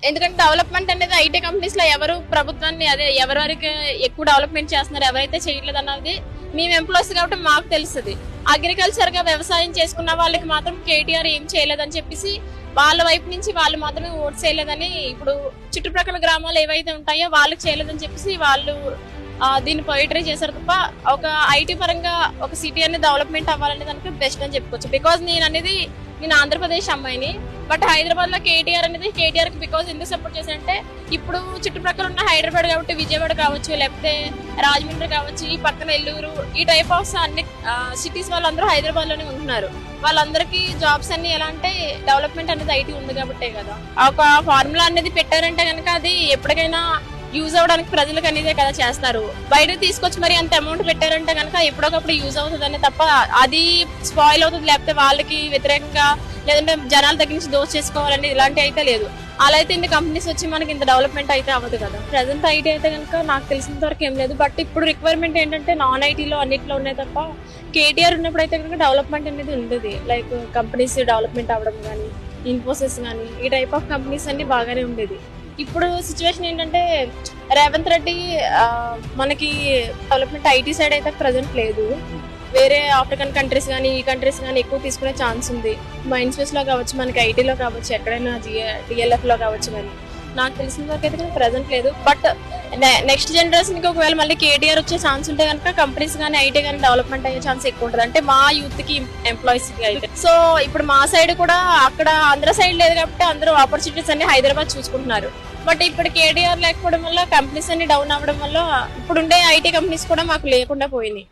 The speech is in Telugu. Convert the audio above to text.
ఎందుకంటే డెవలప్మెంట్ అనేది ఐటీ కంపెనీస్ లో ఎవరు ప్రభుత్వాన్ని అదే ఎవరెవరికి ఎక్కువ డెవలప్మెంట్ చేస్తున్నారు, ఎవరైతే చేయట్లేదు అన్నది మేము ఎంప్లాయీస్ కాబట్టి మాకు తెలుస్తుంది. అగ్రికల్చర్ గా వ్యవసాయం చేసుకున్న వాళ్ళకి మాత్రం కేటీఆర్ ఏం చేయలేదని చెప్పేసి వాళ్ళ వైపు నుంచి వాళ్ళు మాత్రమే ఓట్ చేయలేదని, ఇప్పుడు చుట్టుప్రక్కల గ్రామాలు ఏవైతే ఉంటాయో వాళ్ళకి చేయలేదని చెప్పేసి వాళ్ళు దీన్ని పొయిటరీ చేశారు తప్ప ఒక ఐటీ పరంగా ఒక సిటీ అనేది డెవలప్మెంట్ అవ్వాలనే దానికి బెస్ట్ అని చెప్పుకోవచ్చు. బికాజ్ నేను ఆంధ్రప్రదేశ్ అమ్మాయిని, బట్ హైదరాబాద్ లో కేటీఆర్ కి బికాజ్ ఎందుకు సపోర్ట్ చేశారంటే ఇప్పుడు చుట్టుప్రక్కల ఉన్న హైదరాబాద్ కాబట్టి విజయవాడ కావచ్చు, లేకపోతే రాజమండ్రి కావచ్చు, ఈ పక్కన ఎల్లూరు, ఈ టైప్ ఆఫ్ అన్ని సిటీస్ వాళ్ళందరూ హైదరాబాద్ లోనే ఉంటున్నారు. వాళ్ళందరికీ జాబ్స్ అన్ని ఎలా అంటే డెవలప్మెంట్ అనేది ఐటీ ఉంది కాబట్టే కదా. ఒక ఫార్ములా అనేది పెట్టారంటే కనుక అది ఎప్పటికైనా యూజ్ అవ్వడానికి ప్రజలకు అనేదే కదా చేస్తారు. బయట తీసుకొచ్చి మరి అంత అమౌంట్ పెట్టారంటే కనుక ఎప్పుడొకప్పుడు యూజ్ అవుతుందని తప్ప అది స్పాయిల్ అవుతుంది, లేకపోతే వాళ్ళకి వ్యతిరేకంగా లేదంటే జనాల దగ్గర నుంచి దోష చేసుకోవాలని ఇలాంటి అయితే లేదు. అలా అయితే ఇంత కంపెనీస్ వచ్చి మనకి ఇంత డెవలప్మెంట్ అయితే అవ్వదు కదా. ప్రెసెంట్ ఐటీ అయితే కనుక నాకు తెలిసినంత వరకు ఏం లేదు. బట్ ఇప్పుడు రిక్వైర్మెంట్ ఏంటంటే నాన్ ఐటీలో అన్నిట్లో ఉన్నాయి తప్ప కేటీఆర్ ఉన్నప్పుడు అయితే కనుక డెవలప్మెంట్ అనేది ఉండేది. లైక్ కంపెనీస్ డెవలప్మెంట్ అవ్వడం కానీ, ఇన్ఫోసిస్ కానీ, ఈ టైప్ ఆఫ్ కంపెనీస్ అన్ని బాగానే ఉండేది. ఇప్పుడు సిచ్యువేషన్ ఏంటంటే రేవంత్ రెడ్డి మనకి డెవలప్మెంట్ ఐటీ సైడ్ అయితే ప్రెసెంట్ లేదు. వేరే ఆఫ్రికన్ కంట్రీస్ కానీ ఈ కంట్రీస్ కానీ ఎక్కువ తీసుకునే ఛాన్స్ ఉంది. మైండ్ స్పేస్ లో కావచ్చు, మనకి ఐటీలో కావచ్చు, ఎక్కడైనా డిఎల్ఎఫ్ లో కావచ్చు. కానీ నాకు తెలిసిన వరకు అయితే ప్రెసెంట్ లేదు. బట్ నెక్స్ట్ జనరేషన్ కి ఒకవేళ మళ్ళీ కేటీఆర్ వచ్చే ఛాన్స్ ఉంటే కనుక కంపెనీస్ కానీ ఐటీ కానీ డెవలప్మెంట్ అయ్యే ఛాన్స్ ఎక్కువ ఉంటుంది. అంటే మా యూత్ కి ఎంప్లాయీస్ కి అయితే. సో ఇప్పుడు మా సైడ్ కూడా అక్కడ ఆంధ్ర సైడ్ లేదు కాబట్టి అందరూ ఆపర్చునిటీస్ అన్ని హైదరాబాద్ చూసుకుంటున్నారు. బట్ ఇప్పుడు కేటీఆర్ లేకపోవడం వల్ల కంపెనీస్ అన్ని డౌన్ అవ్వడం వల్ల ఇప్పుడు ఉండే ఐటీ కంపెనీస్ కూడా మాకు లేకుండా పోయినాయి.